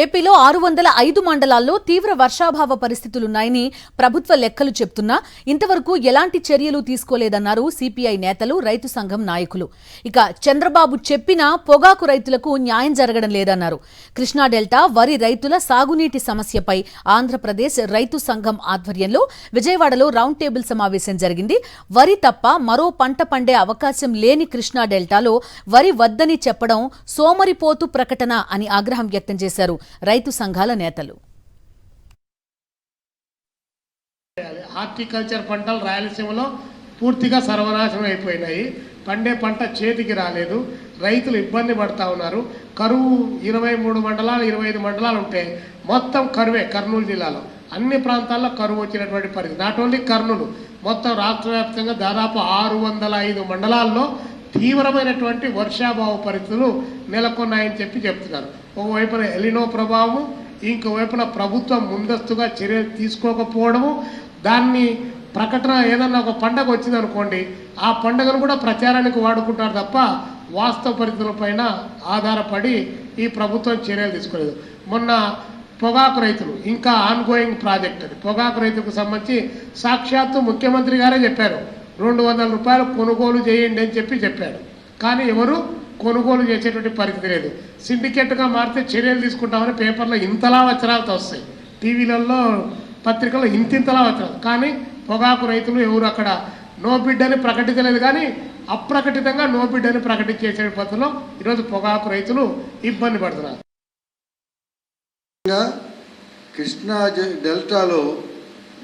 ఏపీలో 605 మండలాల్లో తీవ్ర వర్షాభావ పరిస్థితులున్నాయని ప్రభుత్వ లెక్కలు చెప్తున్నా ఇంతవరకు ఎలాంటి చర్యలు తీసుకోలేదన్నారు సిపిఐ నేతలు, రైతు సంఘం నాయకులు. ఇక చంద్రబాబు చెప్పినా పొగాకు రైతులకు న్యాయం జరగడం లేదన్నారు. కృష్ణా డెల్టా వరి రైతుల సాగునీటి సమస్యపై ఆంధ్రప్రదేశ్ రైతు సంఘం ఆధ్వర్యంలో విజయవాడలో రౌండ్ టేబుల్ సమావేశం జరిగింది. వరి తప్ప మరో పంట పండే అవకాశం లేని కృష్ణా డెల్టాలో వరి వద్దని చెప్పడం సోమరిపోతు ప్రకటన అని ఆగ్రహం వ్యక్తం చేశారు రైతు సంఘాల నేతలు. హార్టికల్చర్ పంటలు రాయలసీమలో పూర్తిగా సర్వనాశనం అయిపోయినాయి. పండే పంట చేతికి రాలేదు. రైతులు ఇబ్బంది పడతా ఉన్నారు. కరువు 23 మండలాలు 25 మండలాలు ఉంటే మొత్తం కరువే. కర్నూలు జిల్లాలో అన్ని ప్రాంతాల్లో కరువు వచ్చినటువంటి పరిస్థితి. నాట్ ఓన్లీ కర్నూలు, మొత్తం రాష్ట్ర వ్యాప్తంగా దాదాపు 605 మండలాల్లో తీవ్రమైనటువంటి వర్షాభావ పరిస్థితులు నెలకొన్నాయని చెప్తున్నారు. ఒకవైపున ఎలినో ప్రభావము, ఇంకోవైపున ప్రభుత్వం ముందస్తుగా చర్యలు తీసుకోకపోవడము, దాన్ని ప్రకటన ఏదన్నా ఒక పండగ వచ్చిందనుకోండి, ఆ పండుగను కూడా ప్రచారానికి వాడుకుంటారు తప్ప వాస్తవ పరిస్థితులపైన ఆధారపడి ఈ ప్రభుత్వం చర్యలు తీసుకోలేదు. మొన్న పొగాకు రైతులు ఇంకా ఆన్గోయింగ్ ప్రాజెక్ట్ అది. పొగాకు రైతులకు సంబంధించి సాక్షాత్తు ముఖ్యమంత్రి గారే చెప్పారు, 200 రూపాయలు కొనుగోలు చేయండి అని చెప్పాడు. కానీ ఎవరు కొనుగోలు చేసేటువంటి పరిస్థితి లేదు. సిండికేట్గా మారితే చర్యలు తీసుకుంటామని పేపర్లో ఇంతలా వచనాలతో వస్తాయి, టీవీలలో పత్రికల్లో ఇంతింతలా వచనాలు. కానీ పొగాకు రైతులు ఎవరు అక్కడ నో బిడ్ అని ప్రకటించలేదు. కానీ అప్రకటితంగా నో బిడ్ అని ప్రకటించేసే పద్ధతిలో ఈరోజు పొగాకు రైతులు ఇబ్బంది పడుతున్నారు. కృష్ణా డెల్టాలో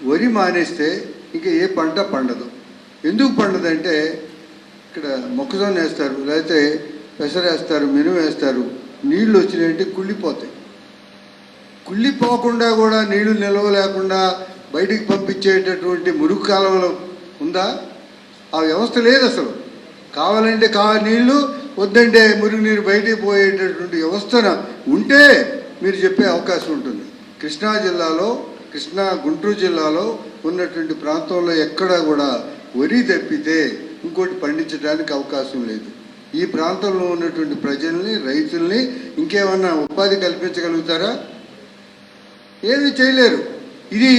వరి మానేస్తే ఇంకా ఏ పంట పండదు. ఎందుకు పండదంటే ఇక్కడ మొక్కజొన్న వేస్తారు, లేకపోతే పెసరేస్తారు, మినుము వేస్తారు. నీళ్ళు వచ్చినాయంటే కుళ్ళిపోతాయి. కుళ్ళిపోకుండా కూడా నీళ్లు నిల్వ లేకుండా బయటికి పంపించేటటువంటి మురుగు కాలువలు ఉందా? ఆ వ్యవస్థ లేదు అసలు. కావాలంటే నీళ్లు, వద్దంటే మురుగు నీరు బయటికి పోయేటటువంటి వ్యవస్థన ఉంటే మీరు చెప్పే అవకాశం ఉంటుంది. కృష్ణా జిల్లాలో, గుంటూరు జిల్లాలో ఉన్నటువంటి ప్రాంతంలో ఎక్కడా కూడా వరి తప్పితే ఇంకోటి పండించడానికి అవకాశం లేదు. ఈ ప్రాంతంలో ఉన్నటువంటి ప్రజల్ని, రైతుల్ని ఇంకేమన్నా ఉపాధి కల్పించగలుగుతారా? ఏమీ చేయలేరు. ఇది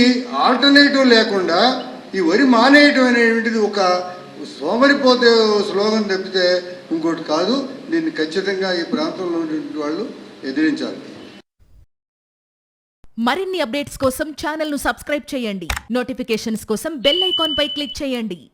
ఆల్టర్నేటివ్ లేకుండా ఈ వరి మానేయటం అనేటువంటిది ఒక సోమరిపోతే స్లోగన్ తప్పితే ఇంకోటి కాదు. దీన్ని ఖచ్చితంగా ఈ ప్రాంతంలో ఉన్నటువంటి వాళ్ళు ఎదిరించాలి. మరిన్ని అప్డేట్స్ కోసం ఛానల్ ను సబ్స్క్రైబ్ చేయండి. నోటిఫికేషన్స్ కోసం బెల్ ఐకాన్ పై క్లిక్ చేయండి.